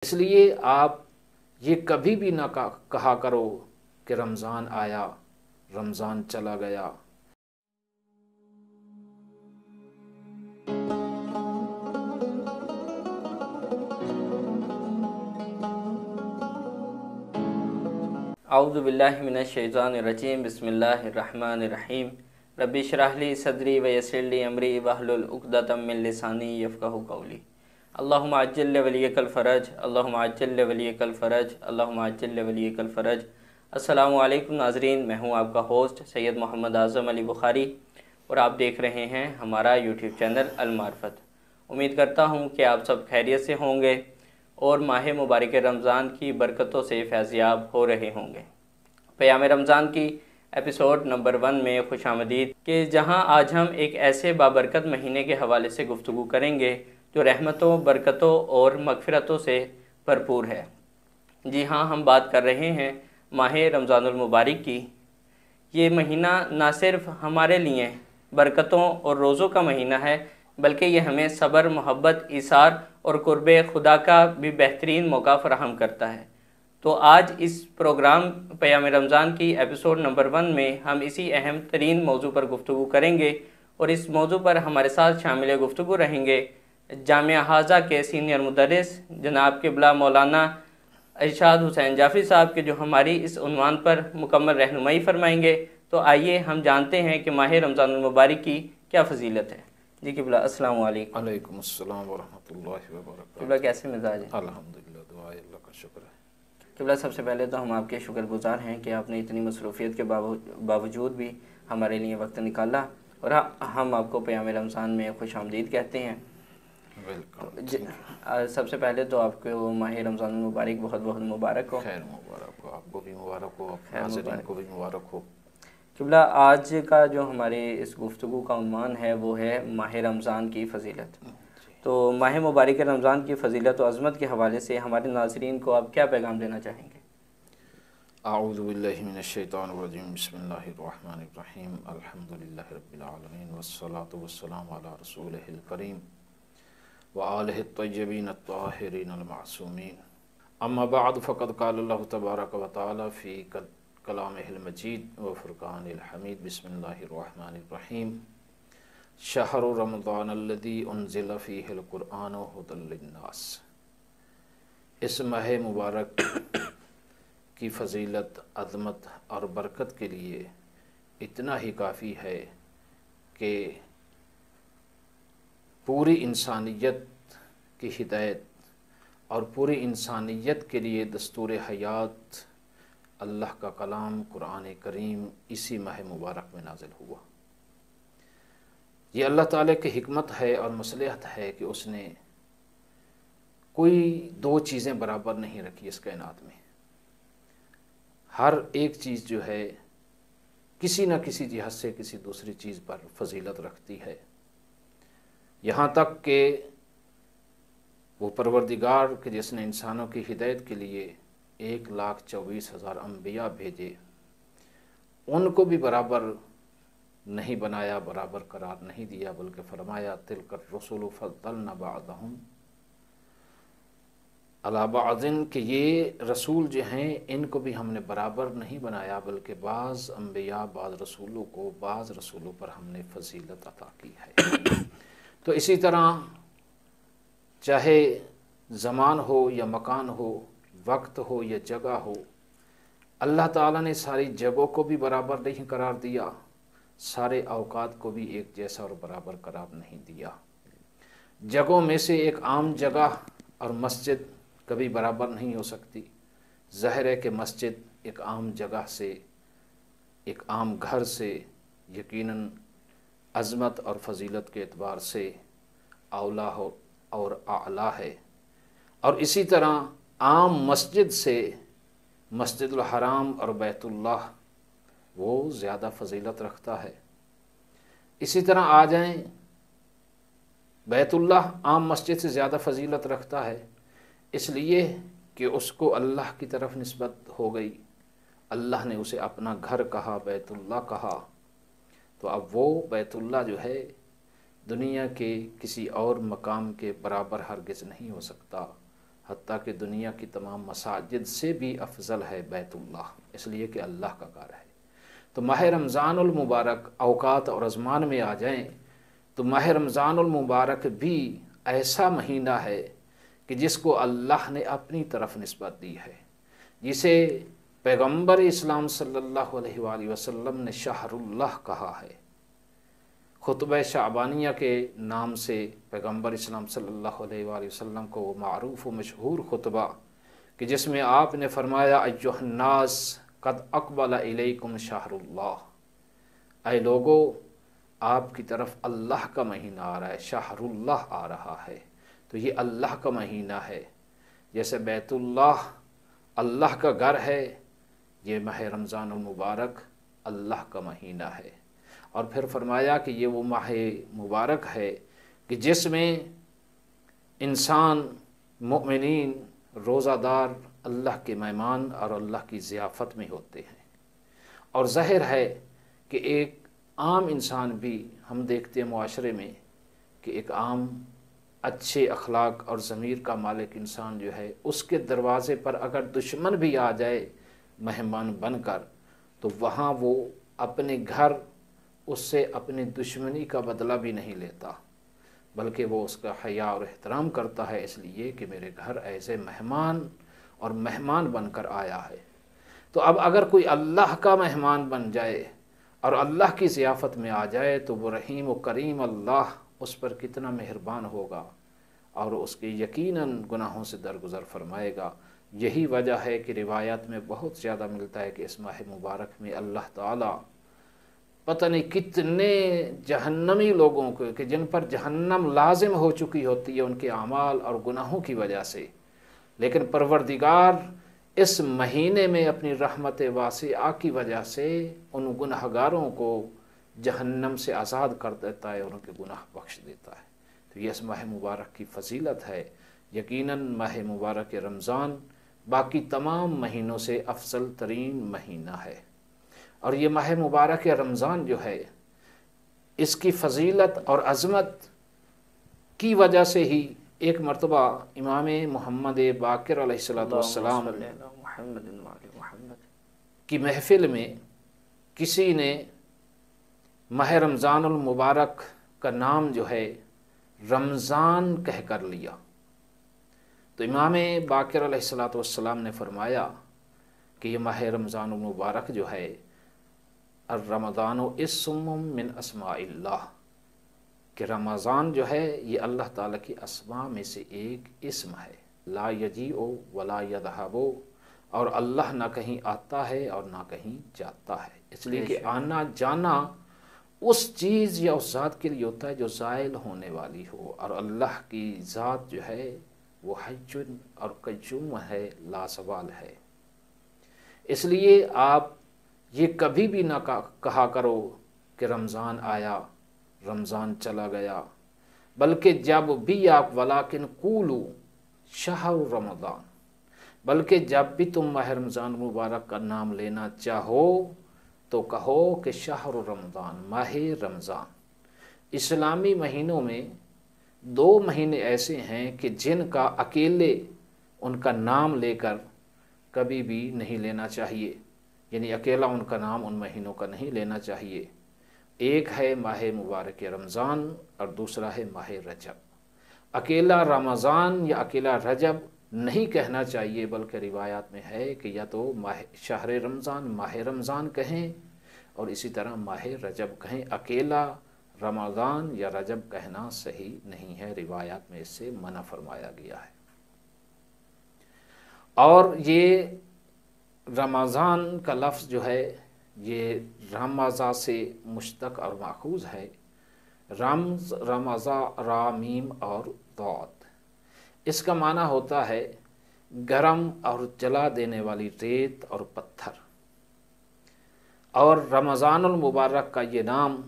اس لیے آپ یہ کبھی بھی نہ کہا کرو کہ رمضان آیا رمضان چلا گیا۔ اعوذ باللہ من الشیطان الرجیم، بسم اللہ الرحمن الرحیم۔ رب اشرح لی صدری ویسر لی امری واحلل عقدۃ من لسانی یفقہوا قولی۔ اللہم عجل لولیک الفرج، اللہم عجل لولیک الفرج، اللہم عجل لولیک الفرج۔ السلام علیکم ناظرین، میں ہوں آپ کا ہوسٹ سید محمد اعظم علی بخاری اور آپ دیکھ رہے ہیں ہمارا یوٹیوب چینل المعرفت۔ امید کرتا ہوں کہ آپ سب خیریت سے ہوں گے اور ماہ مبارک رمضان کی برکتوں سے فیضیاب ہو رہے ہوں گے۔ پیام رمضان کی ایپیسوڈ نمبر 1 میں خوش آمدید، کہ جہاں آج ہم ایک ایسے بابرکت مہینے کے حوالے سے گفتگو کریں گے جو رحمتوں، برکتوں اور مغفرتوں سے بھرپور ہے۔ جی ہاں، ہم بات کر رہے ہیں ماہ رمضان المبارک کی۔ یہ مہینہ نہ صرف ہمارے لیے برکتوں اور روزوں کا مہینہ ہے، بلکہ یہ ہمیں صبر، محبت، ایثار اور قرب خدا کا بھی بہترین موقع فراہم کرتا ہے۔ تو آج اس پروگرام پیام رمضان کی ایپیسوڈ نمبر 1 میں ہم اسی اہم ترین موضوع پر گفتگو کریں گے، اور اس موضوع پر ہمارے ساتھ شامل گفتگو رہیں گے جامعہ حاضہ کے سینئر مدرس جناب قبلہ مولانا ارشاد حسین جعفری صاحب کے، جو ہماری اس عنوان پر مکمل رہنمائی فرمائیں گے۔ تو آئیے ہم جانتے ہیں کہ ماہ رمضان المبارک کی کیا فضیلت ہے۔ جی قبلہ، السلام علیکم۔ علیکم السلام ورحمۃ اللہ وبرکاتہ۔ قبلہ کیسے مزاج ہے؟ الحمدللہ، دعائے اللہ کا شکر ہے۔ قبلہ، سب سے پہلے تو ہم آپ کے شکر گزار ہیں کہ آپ نے اتنی مصروفیت کے باوجود بھی ہمارے لیے وقت نکالا، اور ہم آپ کو پیام رمضان میں خوش آمدید کہتے ہیں۔ سب سے پہلے تو آپ کو ماہ رمضان المبارک بہت بہت مبارک ہو۔ خیر مبارک ہو، آپ کو بھی مبارک ہو، ناظرین کو بھی مبارک ہو۔ قبلہ، آج کا جو ہمارے اس گفتگو کا عنوان ہے وہ ہے ماہ رمضان کی فضیلت۔ تو ماہ مبارک رمضان کی فضیلت و عظمت کے حوالے سے ہمارے ناظرین کو آپ کیا پیغام دینا چاہیں گے؟ اعوذ باللہ من الشیطان الرجیم، بسم اللہ الرحمن الرحیم، الحمدللہ رب العالمین، والصلاة والسلام علی رسولہ الکریم وآلہ الطیبین الطاہرین المعصومین، اما بعد فقد قال اللہ تبارک و تعالی فی کلامہ المجید و فرقان الحمید، بسم اللہ الرحمن الرحیم، شہر رمضان الذی انزل فیہ القرآن ھدی للناس۔ اس ماہ مبارک کی فضیلت، عظمت اور برکت کے لیے اتنا ہی کافی ہے کہ پوری انسانیت کی ہدایت اور پوری انسانیت کے لیے دستور حیات اللہ کا کلام قرآن کریم اسی ماہ مبارک میں نازل ہوا۔ یہ اللہ تعالیٰ کی حکمت ہے اور مصلحت ہے کہ اس نے کوئی دو چیزیں برابر نہیں رکھی اس کائنات میں۔ ہر ایک چیز جو ہے کسی نہ کسی جہت سے کسی دوسری چیز پر فضیلت رکھتی ہے، یہاں تک کہ وہ پروردگار کہ جس نے انسانوں کی ہدایت کے لیے 1,24,000 انبیاء بھیجے، ان کو بھی برابر نہیں بنایا، برابر قرار نہیں دیا، بلکہ فرمایا تلک الرسل فضلنا بعضهم علی بعض، کہ یہ رسول جو ہیں ان کو بھی ہم نے برابر نہیں بنایا، بلکہ بعض انبیاء، بعض رسولوں کو، بعض رسولوں پر ہم نے فضیلت عطا کی ہے۔ تو اسی طرح چاہے زمان ہو یا مکان ہو، وقت ہو یا جگہ ہو، اللہ تعالیٰ نے ساری جگہوں کو بھی برابر نہیں قرار دیا، سارے اوقات کو بھی ایک جیسا اور برابر قرار نہیں دیا۔ جگہوں میں سے ایک عام جگہ اور مسجد کبھی برابر نہیں ہو سکتی۔ ظاہر ہے کہ مسجد ایک عام جگہ سے، ایک عام گھر سے یقیناً عظمت اور فضیلت کے اعتبار سے اولیٰ ہو اور اعلیٰ ہے، اور اسی طرح عام مسجد سے مسجد الحرام اور بیت اللہ وہ زیادہ فضیلت رکھتا ہے۔ اسی طرح آ جائیں، بیت اللہ عام مسجد سے زیادہ فضیلت رکھتا ہے، اس لیے کہ اس کو اللہ کی طرف نسبت ہو گئی، اللہ نے اسے اپنا گھر کہا، بیت اللہ کہا۔ تو اب وہ بیت اللہ جو ہے دنیا کے کسی اور مقام کے برابر ہرگز نہیں ہو سکتا، حتیٰ کہ دنیا کی تمام مساجد سے بھی افضل ہے بیت اللہ، اس لیے کہ اللہ کا گھر ہے۔ تو ماہ رمضان المبارک اوقات اور ازمان میں آ جائیں تو ماہ رمضان المبارک بھی ایسا مہینہ ہے کہ جس کو اللہ نے اپنی طرف نسبت دی ہے، جسے پیغمبر اسلام صلی اللہ علیہ وآلہ وسلم نے شہر اللہ کہا ہے۔ خطبہ شعبانیہ کے نام سے پیغمبر اسلام صلی اللہ علیہ وآلہ وسلم کو وہ معروف و مشہور خطبہ کہ جس میں آپ نے فرمایا ایھا الناس قد اقبل الیکم شہر اللہ، اے لوگو آپ کی طرف اللہ کا مہینہ آ رہا ہے، شہر اللہ آ رہا ہے۔ تو یہ اللہ کا مہینہ ہے، جیسے بیت اللہ اللہ کا گھر ہے، یہ ماہ رمضان المبارک اللہ کا مہینہ ہے۔ اور پھر فرمایا کہ یہ وہ ماہ مبارک ہے کہ جس میں انسان مؤمنین روزہ دار اللہ کے مہمان اور اللہ کی ضیافت میں ہوتے ہیں۔ اور ظاہر ہے کہ ایک عام انسان بھی ہم دیکھتے ہیں معاشرے میں کہ ایک عام اچھے اخلاق اور ضمیر کا مالک انسان جو ہے، اس کے دروازے پر اگر دشمن بھی آ جائے مہمان بن کر تو وہاں وہ اپنے گھر اس سے اپنی دشمنی کا بدلہ بھی نہیں لیتا، بلکہ وہ اس کا حیا اور احترام کرتا ہے، اس لیے کہ میرے گھر ایسے مہمان اور مہمان بن کر آیا ہے۔ تو اب اگر کوئی اللہ کا مہمان بن جائے اور اللہ کی ضیافت میں آ جائے تو وہ رحیم و کریم اللہ اس پر کتنا مہربان ہوگا اور اس کے یقیناً گناہوں سے درگزر فرمائے گا۔ یہی وجہ ہے کہ روایات میں بہت زیادہ ملتا ہے کہ اس ماہ مبارک میں اللہ تعالیٰ پتہ نہیں کتنے جہنمی لوگوں کو کہ جن پر جہنم لازم ہو چکی ہوتی ہے ان کے اعمال اور گناہوں کی وجہ سے، لیکن پروردگار اس مہینے میں اپنی رحمت واسعہ کی وجہ سے ان گناہگاروں کو جہنم سے آزاد کر دیتا ہے اور ان کے گناہ بخش دیتا ہے۔ تو یہ اس ماہ مبارک کی فضیلت ہے۔ یقیناً ماہ مبارک رمضان باقی تمام مہینوں سے افضل ترین مہینہ ہے، اور یہ ماہ مبارک رمضان جو ہے اس کی فضیلت اور عظمت کی وجہ سے ہی ایک مرتبہ امام محمد باقر علیہ السلام کی محفل میں کسی نے ماہ رمضان المبارک کا نام جو ہے رمضان کہہ کر لیا، تو امام باقر علیہ السلام نے فرمایا کہ یہ ماہ رمضان المبارک جو ہے الرمضان اسم من اسماء اللہ، کہ رمضان جو ہے یہ اللہ تعالیٰ کی اسماء میں سے ایک اسم ہے، لا یجیء ولا یذہب، اور اللہ نہ کہیں آتا ہے اور نہ کہیں جاتا ہے، اس لیے کہ آنا جانا اس چیز یا اس ذات کے لیے ہوتا ہے جو زائل ہونے والی ہو، اور اللہ کی ذات جو ہے وہ حی اور قیوم ہے، لا زوال ہے۔ اس لیے آپ یہ کبھی بھی نہ کہا کرو کہ رمضان آیا رمضان چلا گیا، بلکہ جب بھی آپ ولیکن قولوا شہر رمضان، بلکہ جب بھی تم ماہ رمضان مبارک کا نام لینا چاہو تو کہو کہ شہر رمضان، ماہ رمضان۔ اسلامی مہینوں میں 2 مہینے ایسے ہیں کہ جن کا اکیلے ان کا نام لے کر کبھی بھی نہیں لینا چاہیے، یعنی اکیلا ان کا نام ان مہینوں کا نہیں لینا چاہیے۔ ایک ہے ماہ مبارک رمضان اور دوسرا ہے ماہ رجب۔ اکیلا رمضان یا اکیلا رجب نہیں کہنا چاہیے، بلکہ روایات میں ہے کہ یا تو شہر رمضان ماہ رمضان کہیں اور اسی طرح ماہ رجب کہیں، اکیلا رمضان یا رجب کہنا صحیح نہیں ہے، روایات میں اس سے منع فرمایا گیا ہے۔ اور یہ رمضان کا لفظ جو ہے یہ رمضا سے مشتق اور ماخوذ ہے، رمز رمضا را میم اور ضاد، اس کا معنی ہوتا ہے گرم اور جلا دینے والی ریت اور پتھر۔ اور رمضان المبارک کا یہ نام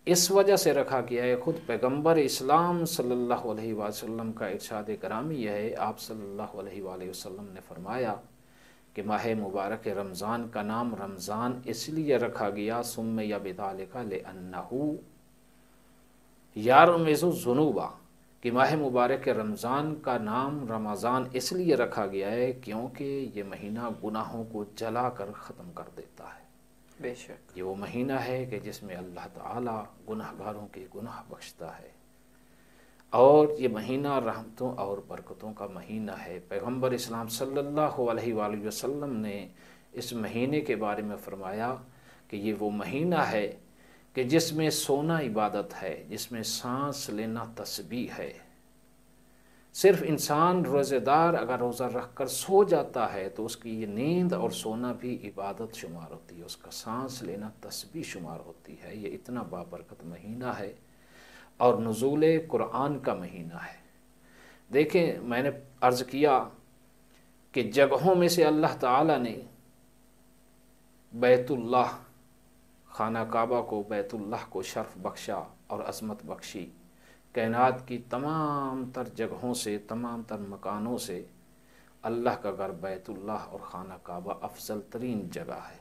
اس وجہ سے رکھا گیا ہے، خود پیغمبر اسلام صلی اللہ علیہ وسلم کا ارشاد گرامی یہ ہے، آپ صلی اللہ علیہ وآلہ وسلم نے فرمایا کہ ماہ مبارک رمضان کا نام رمضان اس لیے رکھا گیا سمی بذالک لأنہ یرمز الذنوب، کہ ماہ مبارک رمضان کا نام رمضان اس لیے رکھا گیا ہے کیونکہ یہ مہینہ گناہوں کو جلا کر ختم کر دیتا ہے۔ بے شک یہ وہ مہینہ ہے کہ جس میں اللہ تعالی گناہ گاروں کے گناہ بخشتا ہے، اور یہ مہینہ رحمتوں اور برکتوں کا مہینہ ہے۔ پیغمبر اسلام صلی اللہ علیہ وآلہ وسلم نے اس مہینے کے بارے میں فرمایا کہ یہ وہ مہینہ ہے کہ جس میں سونا عبادت ہے، جس میں سانس لینا تسبیح ہے۔ صرف انسان روزہ دار اگر روزہ رکھ کر سو جاتا ہے تو اس کی یہ نیند اور سونا بھی عبادت شمار ہوتی ہے، اس کا سانس لینا تسبیح شمار ہوتی ہے۔ یہ اتنا بابرکت مہینہ ہے اور نزول قرآن کا مہینہ ہے۔ دیکھیں، میں نے عرض کیا کہ جگہوں میں سے اللہ تعالیٰ نے بیت اللہ، خانہ کعبہ کو، بیت اللہ کو شرف بخشا اور عظمت بخشی۔ کائنات کی تمام تر جگہوں سے، تمام تر مکانوں سے اللہ کا گھر بیت اللہ اور خانہ کعبہ افضل ترین جگہ ہے،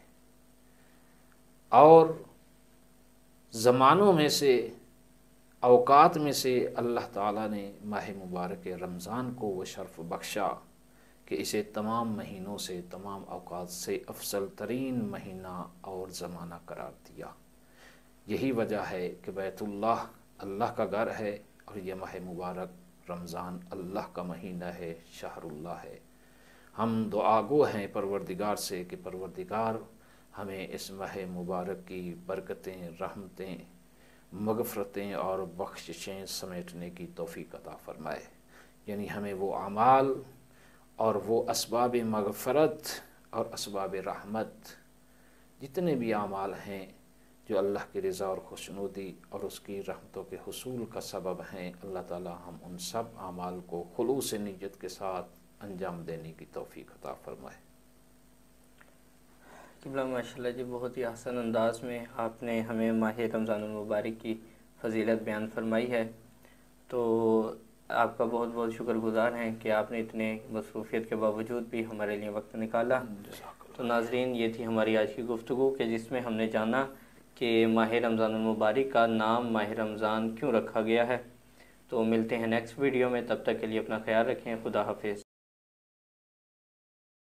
اور زمانوں میں سے، اوقات میں سے اللہ تعالیٰ نے ماہ مبارک رمضان کو وہ شرف بخشا کہ اسے تمام مہینوں سے، تمام اوقات سے افضل ترین مہینہ اور زمانہ قرار دیا۔ یہی وجہ ہے کہ بیت اللہ اللہ کا گھر ہے، اور یہ ماہ مبارک رمضان اللہ کا مہینہ ہے، شہر اللہ ہے۔ ہم دعا گو ہیں پروردگار سے کہ پروردگار ہمیں اس ماہ مبارک کی برکتیں، رحمتیں، مغفرتیں اور بخششیں سمیٹنے کی توفیق عطا فرمائے، یعنی ہمیں وہ اعمال اور وہ اسباب مغفرت اور اسباب رحمت، جتنے بھی اعمال ہیں جو اللہ کی رضا اور خوشنودی اور اس کی رحمتوں کے حصول کا سبب ہیں، اللہ تعالی ہم ان سب اعمال کو خلوص نیت کے ساتھ انجام دینے کی توفیق عطا فرمائے۔ قبلہ ماشاءاللہ جی، بہت ہی احسن انداز میں آپ نے ہمیں ماہ رمضان المبارک کی فضیلت بیان فرمائی ہے، تو آپ کا بہت بہت شکر گزار ہیں کہ آپ نے اتنے مصروفیت کے باوجود بھی ہمارے لیے وقت نکالا۔ تو ناظرین، یہ تھی ہماری آج کی گفتگو کہ جس میں ہم نے جانا کہ ماہ رمضان المبارک کا نام ماہ رمضان کیوں رکھا گیا ہے۔ تو ملتے ہیں نیکسٹ ویڈیو میں، تب تک کے لیے اپنا خیال رکھیں۔ خدا حافظ۔